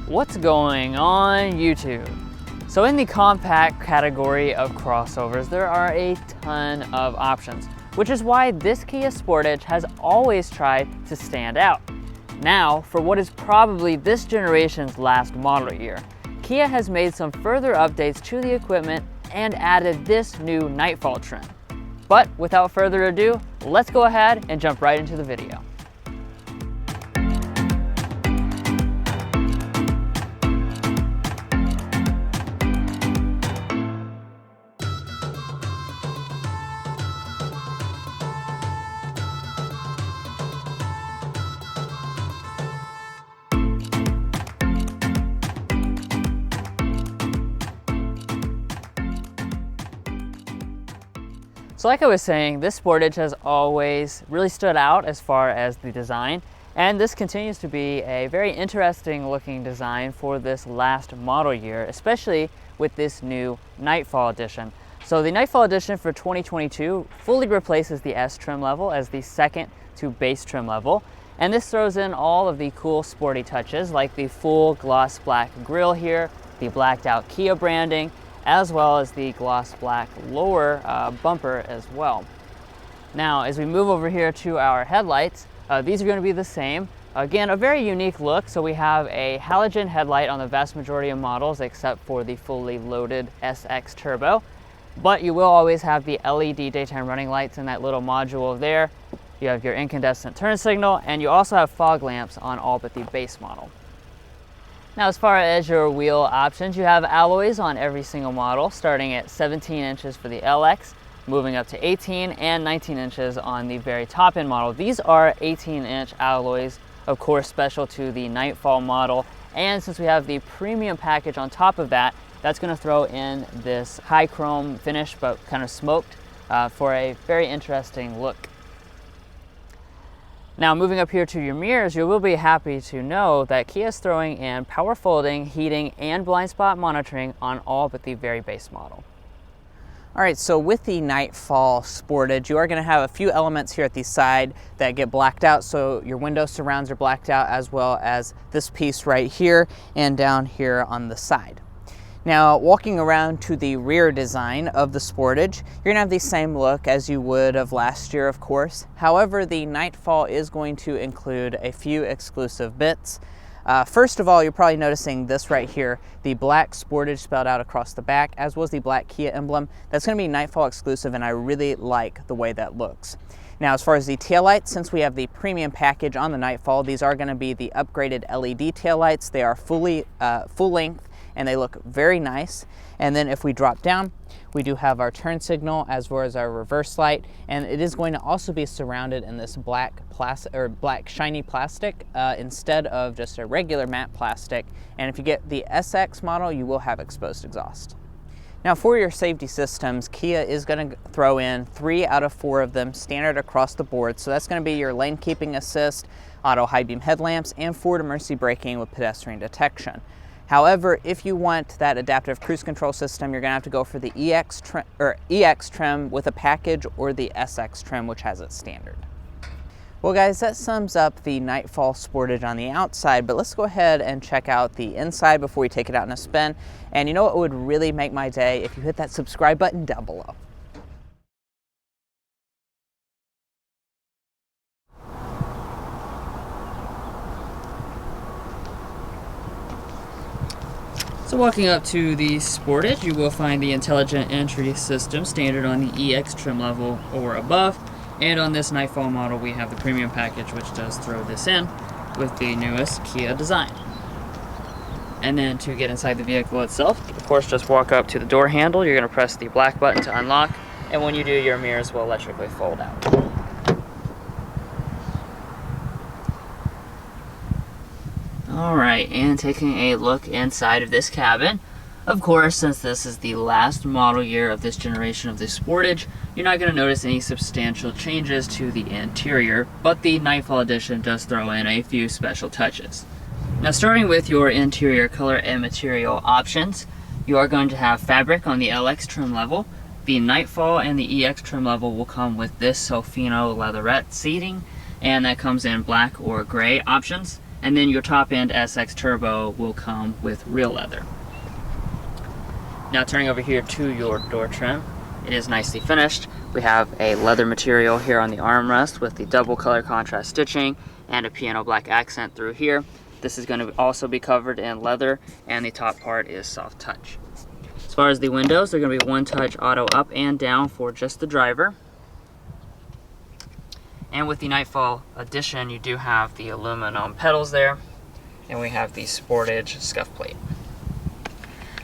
What's going on YouTube? So in the compact category of crossovers, there are a ton of options, which is why this Kia Sportage has always tried to stand out. Now, for what is probably this generation's last model year, Kia has made some further updates to the equipment and added this new Nightfall trim. But without further ado, let's go ahead and jump right into the video. So like I was saying, this Sportage has always really stood out as far as the design, and this continues to be a very interesting looking design for this last model year, especially with this new Nightfall edition. So the Nightfall edition for 2022 fully replaces the S trim level as the second to base trim level, and this throws in all of the cool sporty touches like the full gloss black grille here, the blacked out Kia branding, as well as the gloss black lower bumper as well. Now, as we move over here to our headlights, these are going to be the same. Again, a very unique look. So we have a halogen headlight on the vast majority of models except for the fully loaded SX Turbo. But you will always have the LED daytime running lights in that little module there. You have your incandescent turn signal, and you also have fog lamps on all but the base model. Now, as far as your wheel options, you have alloys on every single model, starting at 17 inches for the LX, moving up to 18 and 19 inches on the very top end model. These are 18-inch alloys, of course, special to the Nightfall model. And since we have the premium package on top of that, that's going to throw in this high chrome finish, but kind of smoked, for a very interesting look. Now, moving up here to your mirrors, you will be happy to know that Kia is throwing in power folding, heating, and blind spot monitoring on all but the very base model. All right, so with the Nightfall Sportage, you are going to have a few elements here at the side that get blacked out. So your window surrounds are blacked out, as well as this piece right here and down here on the side. Now, walking around to the rear design of the Sportage, you're gonna have the same look as you would of last year, of course. However, the Nightfall is going to include a few exclusive bits. First of all, you're probably noticing this right here, the black Sportage spelled out across the back, as was the black Kia emblem. That's gonna be Nightfall exclusive, and I really like the way that looks. Now, as far as the taillights, since we have the premium package on the Nightfall, these are gonna be the upgraded LED taillights. They are full length, and they look very nice. And then if we drop down, we do have our turn signal as well as our reverse light, and it is going to also be surrounded in this black shiny plastic instead of just a regular matte plastic. And if you get the SX model, you will have exposed exhaust. Now, for your safety systems, Kia is going to throw in 3 out of 4 of them standard across the board. So that's going to be your lane keeping assist, auto high beam headlamps, and forward emergency braking with pedestrian detection. However, if you want that adaptive cruise control system, you're going to have to go for the EX trim with a package, or the SX trim, which has it standard. Well guys, that sums up the Nightfall Sportage on the outside, but let's go ahead and check out the inside before we take it out in a spin. And you know what would really make my day? If you hit that subscribe button down below. So walking up to the Sportage, you will find the intelligent entry system standard on the EX trim level or above. And on this Nightfall model, we have the premium package, which does throw this in with the newest Kia design. And then to get inside the vehicle itself, of course, just walk up to the door handle. You're going to press the black button to unlock, and when you do, your mirrors will electrically fold out. Alright, and taking a look inside of this cabin. Of course, since this is the last model year of this generation of the Sportage, you're not going to notice any substantial changes to the interior, but the Nightfall edition does throw in a few special touches. Now, starting with your interior color and material options, you are going to have fabric on the LX trim level. The Nightfall and the EX trim level will come with this Sofino leatherette seating, and that comes in black or gray options. And then your top end SX Turbo will come with real leather. Now turning over here to your door trim, it is nicely finished. We have a leather material here on the armrest with the double color contrast stitching and a piano black accent through here. This is going to also be covered in leather, and the top part is soft touch. As far as the windows, they're going to be one touch auto up and down for just the driver. And with the Nightfall edition, you do have the aluminum pedals there, and we have the Sportage scuff plate.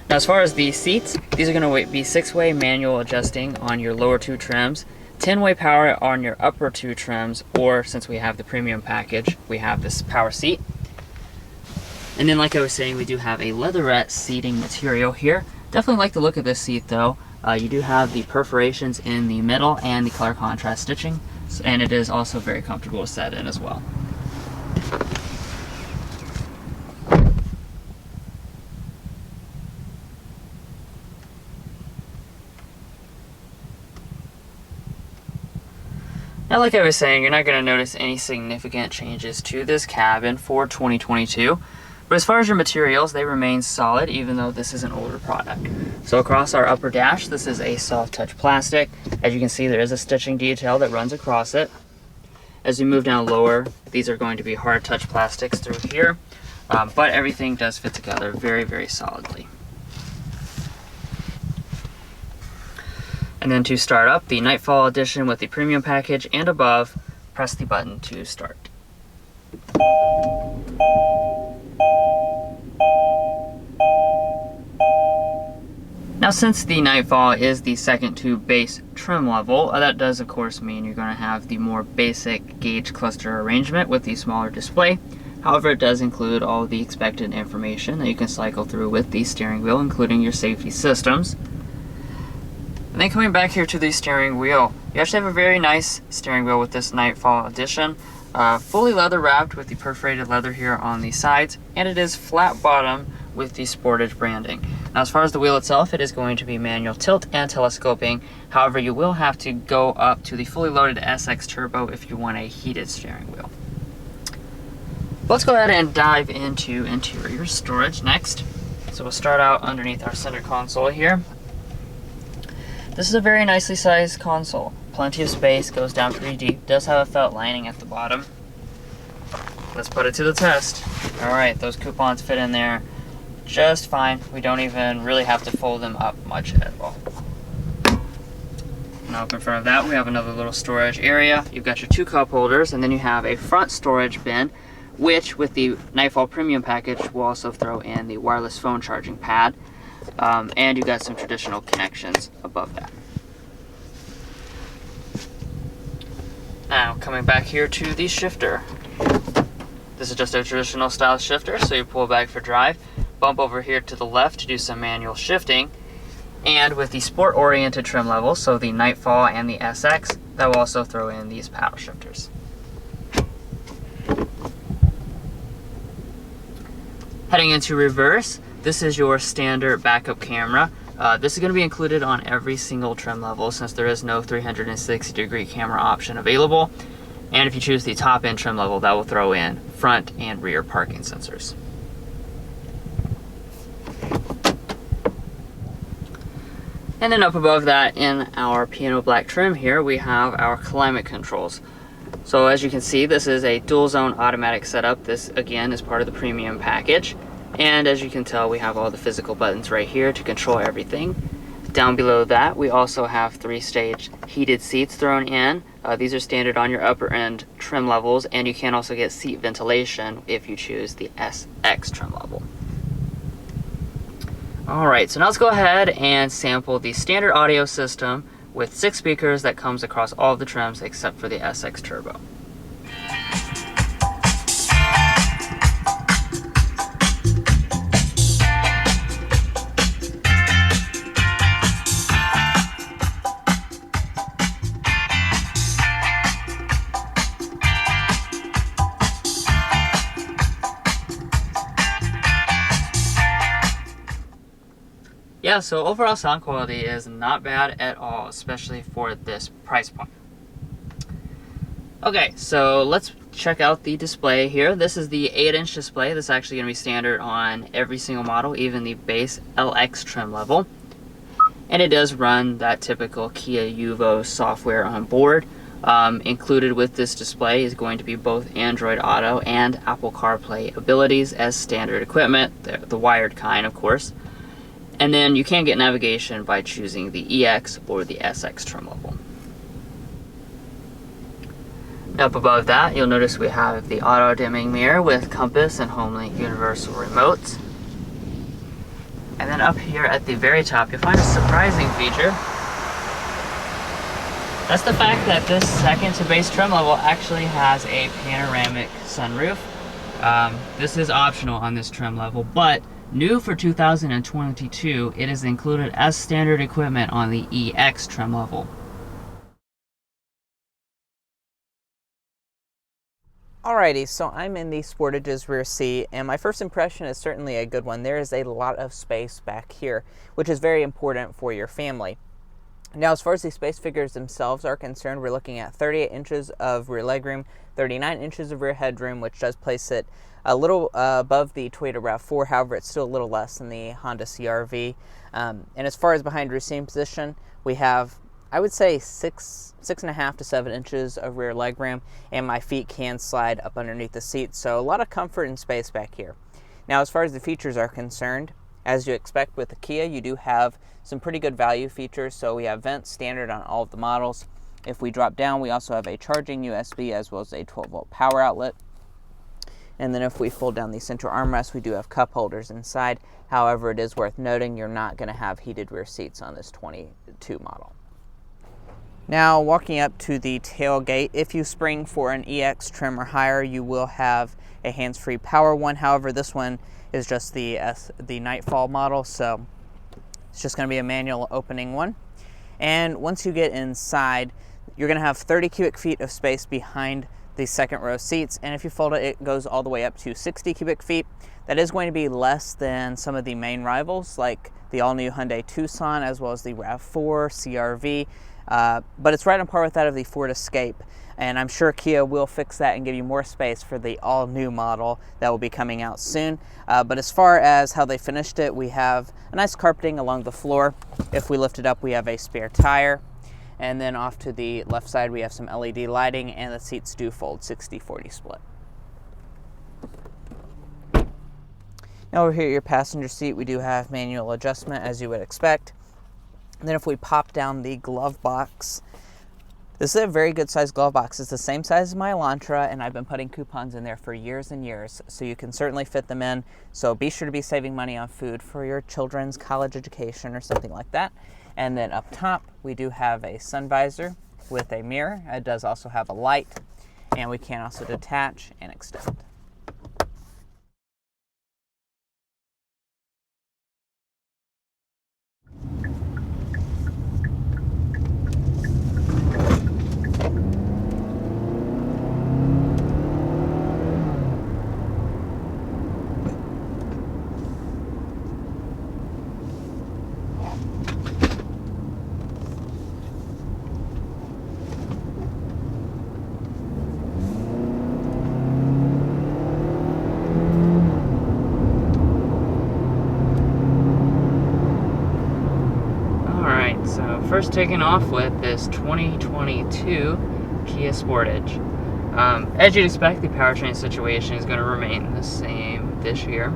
Now as far as the seats, these are going to be 6-way manual adjusting on your lower 2 trims, 10-way power on your upper 2 trims, or since we have the premium package, we have this power seat. And then like I was saying, we do have a leatherette seating material here. Definitely like the look of this seat though. You do have the perforations in the middle and the color contrast stitching, and it is also very comfortable to set in as well. Now, like I was saying, you're not going to notice any significant changes to this cabin for 2022. But as far as your materials, they remain solid even though this is an older product. So across our upper dash, this is a soft touch plastic. As you can see, there is a stitching detail that runs across it. As you move down lower, these are going to be hard touch plastics through here. But everything does fit together very, very solidly. And then to start up the Nightfall edition with the premium package and above, press the button to start. Now since the Nightfall is the second to base trim level, that does of course mean you're going to have the more basic gauge cluster arrangement with the smaller display. However, it does include all the expected information that you can cycle through with the steering wheel, including your safety systems. And then coming back here to the steering wheel, you actually have a very nice steering wheel with this Nightfall edition. Fully leather wrapped with the perforated leather here on the sides, and it is flat bottom with the Sportage branding. Now as far as the wheel itself, it is going to be manual tilt and telescoping. However, you will have to go up to the fully loaded SX Turbo if you want a heated steering wheel. Let's go ahead and dive into interior storage next. So we'll start out underneath our center console here. This is a very nicely sized console. Plenty of space, goes down pretty deep, does have a felt lining at the bottom. Let's put it to the test. Alright, those coupons fit in there just fine. We don't even really have to fold them up much at all. Now up in front of that, we have another little storage area. You've got your 2 cup holders, and then you have a front storage bin, which with the Nightfall Premium package will also throw in the wireless phone charging pad. And you've got some traditional connections above that. Now coming back here to the shifter. This is just a traditional style shifter, so you pull back for drive, bump over here to the left to do some manual shifting, and with the sport oriented trim levels, so the Nightfall and the SX, that will also throw in these paddle shifters. Heading into reverse, this is your standard backup camera. This is going to be included on every single trim level since there is no 360-degree camera option available. And if you choose the top end trim level, that will throw in front and rear parking sensors. And then up above that in our piano black trim here, we have our climate controls. So as you can see, this is a dual zone automatic setup. This again is part of the premium package. And as you can tell, we have all the physical buttons right here to control everything. Down below that, we also have 3-stage heated seats thrown in. These are standard on your upper end trim levels, and you can also get seat ventilation if you choose the SX trim level. Alright, so now let's go ahead and sample the standard audio system with 6 speakers that comes across all of the trims except for the SX Turbo. Yeah, so overall sound quality is not bad at all, especially for this price point. Okay, so let's check out the display here. This is the 8-inch display. This is actually going to be standard on every single model, even the base LX trim level. And it does run that typical Kia Yuvo software on board. Included with this display is going to be both Android Auto and Apple CarPlay abilities as standard equipment, the wired kind, of course. And then you can get navigation by choosing the EX or the SX trim level. Up above that, you'll notice we have the auto dimming mirror with compass and HomeLink universal remotes. And then up here at the very top, you'll find a surprising feature. That's the fact that this second to base trim level actually has a panoramic sunroof. This is optional on this trim level, but new for 2022, it is included as standard equipment on the EX trim level. Alrighty, so I'm in the Sportage's rear seat, and my first impression is certainly a good one. There is a lot of space back here, which is very important for your family. Now, as far as the space figures themselves are concerned, we're looking at 38 inches of rear legroom, 39 inches of rear headroom, which does place it a little above the Toyota RAV4. However, it's still a little less than the Honda CR-V. And as far as behind rear seating position, we have, I would say, 6.5 to 7 inches of rear legroom, and my feet can slide up underneath the seat, so a lot of comfort and space back here. Now, as far as the features are concerned, as you expect with the Kia, you do have some pretty good value features. So we have vents standard on all of the models. If we drop down, we also have a charging USB as well as a 12-volt power outlet. And then if we fold down the center armrest, we do have cup holders inside. However, it is worth noting you're not going to have heated rear seats on this 22 model. Now, walking up to the tailgate, if you spring for an EX trim or higher, you will have a hands-free power one. However, this one is just the Nightfall model, so it's just going to be a manual opening one. And once you get inside, you're going to have 30 cubic feet of space behind the second row seats, and if you fold it, it goes all the way up to 60 cubic feet. That is going to be less than some of the main rivals, like the all-new Hyundai Tucson as well as the RAV4, CR-V, but it's right on par with that of the Ford Escape. And I'm sure Kia will fix that and give you more space for the all-new model that will be coming out soon. But as far as how they finished it, we have a nice carpeting along the floor. If we lift it up, we have a spare tire. And then off to the left side, we have some LED lighting, and the seats do fold 60-40 split. Now over here at your passenger seat, we do have manual adjustment, as you would expect. And then if we pop down the glove box, this is a very good sized glove box. It's the same size as my Elantra, and I've been putting coupons in there for years and years, so you can certainly fit them in. So be sure to be saving money on food for your children's college education or something like that. And then up top, we do have a sun visor with a mirror. It does also have a light, and we can also detach and extend. First taking off with this 2022 Kia Sportage. As you'd expect, the powertrain situation is going to remain the same this year.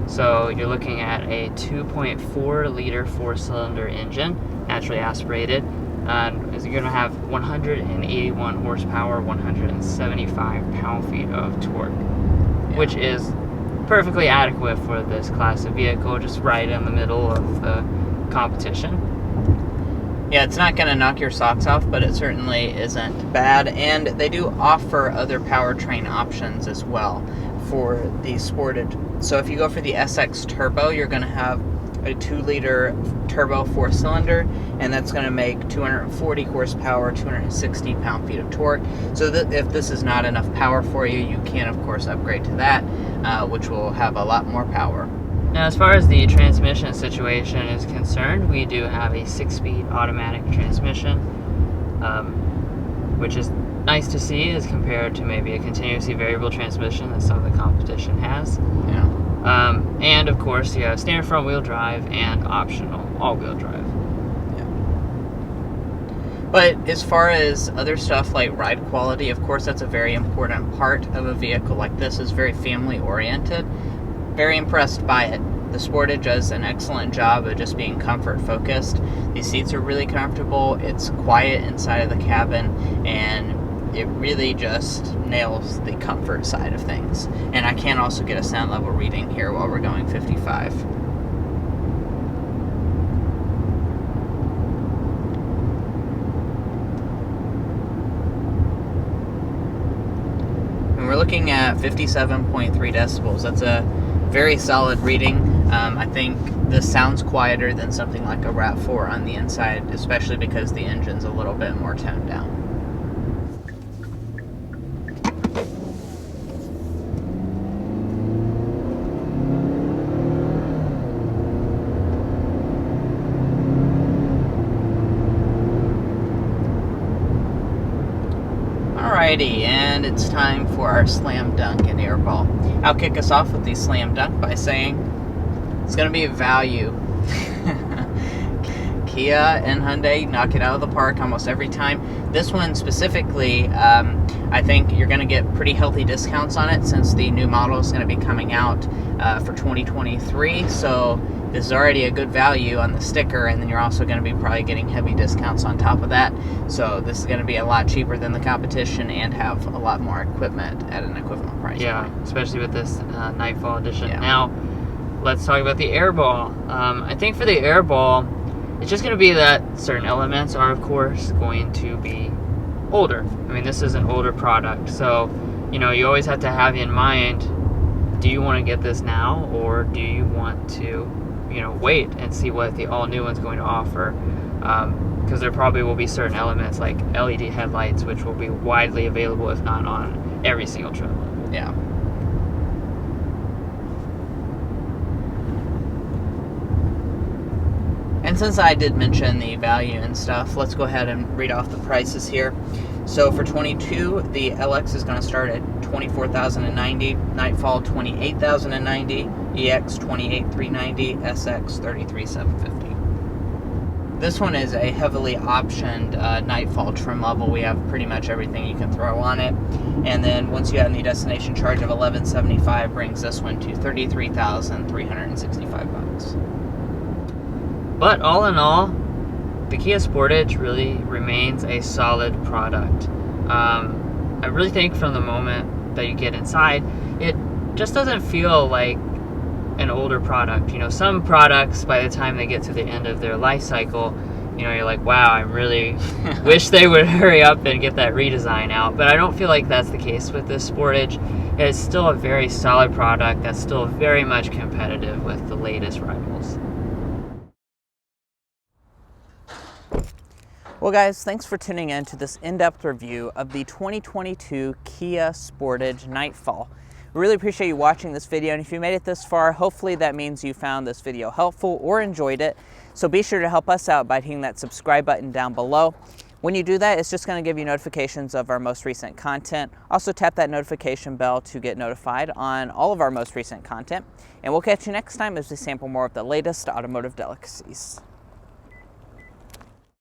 So you're looking at a 2.4 liter 4-cylinder engine, naturally aspirated, and you're going to have 181 horsepower, 175 pound-feet of torque, which is perfectly adequate for this class of vehicle, just right in the middle of the competition. Yeah, it's not going to knock your socks off, but it certainly isn't bad. And they do offer other powertrain options as well for the Sportage. So if you go for the SX Turbo, you're going to have a 2-liter turbo 4-cylinder, and that's going to make 240 horsepower, 260 pound-feet of torque. So that if this is not enough power for you, you can, of course, upgrade to that, which will have a lot more power. Now, as far as the transmission situation is concerned, we do have a 6-speed automatic transmission, which is nice to see as compared to maybe a continuously variable transmission that some of the competition has. Yeah. And of course, you have standard front wheel drive and optional all-wheel drive. Yeah. But as far as other stuff like ride quality, of course, that's a very important part of a vehicle like this. Is very family oriented. Very impressed by it. The Sportage does an excellent job of just being comfort focused. These seats are really comfortable. It's quiet inside of the cabin, and it really just nails the comfort side of things. And I can also get a sound level reading here while we're going 55. And we're looking at 57.3 decibels. That's a very solid reading. I think this sounds quieter than something like a RAV4 on the inside, especially because the engine's a little bit more toned down. Alrighty, and it's time for our slam dunk and airball. I'll kick us off with the slam dunk by saying it's going to be a value. Kia and Hyundai knock it out of the park almost every time. This one specifically, I think you're going to get pretty healthy discounts on it since the new model is going to be coming out for 2023. So this is already a good value on the sticker, and then you're also going to be probably getting heavy discounts on top of that. So this is going to be a lot cheaper than the competition and have a lot more equipment at an equivalent price. Yeah, especially with this Nightfall edition. Yeah. Now, let's talk about the airball. I think for the airball, it's just going to be that certain elements are, of course, going to be older. I mean, this is an older product, so, you know, you always have to have in mind, do you want to get this now, or do you want to, you know, wait and see what the all-new one's going to offer? Because there probably will be certain elements like LED headlights, which will be widely available, if not on every single trim level. Yeah. And since I did mention the value and stuff, let's go ahead and read off the prices here. So for 22, the LX is going to start at $24,090, Nightfall $28,090, EX $28,390, SX $33,750. This one is a heavily optioned Nightfall trim level. We have pretty much everything you can throw on it. And then once you add the destination charge of $1,175, brings this one to $33,365. But all in all, the Kia Sportage really remains a solid product. I really think from the moment that you get inside, it just doesn't feel like an older product. You know, some products, by the time they get to the end of their life cycle, you know, you're like, wow, I really wish they would hurry up and get that redesign out. But I don't feel like that's the case with this Sportage. It's still a very solid product that's still very much competitive with the latest rivals. Well guys, thanks for tuning in to this in-depth review of the 2022 Kia Sportage Nightfall. We really appreciate you watching this video, and if you made it this far, hopefully that means you found this video helpful or enjoyed it. So be sure to help us out by hitting that subscribe button down below. When you do that, it's just going to give you notifications of our most recent content. Also tap that notification bell to get notified on all of our most recent content. And we'll catch you next time as we sample more of the latest automotive delicacies.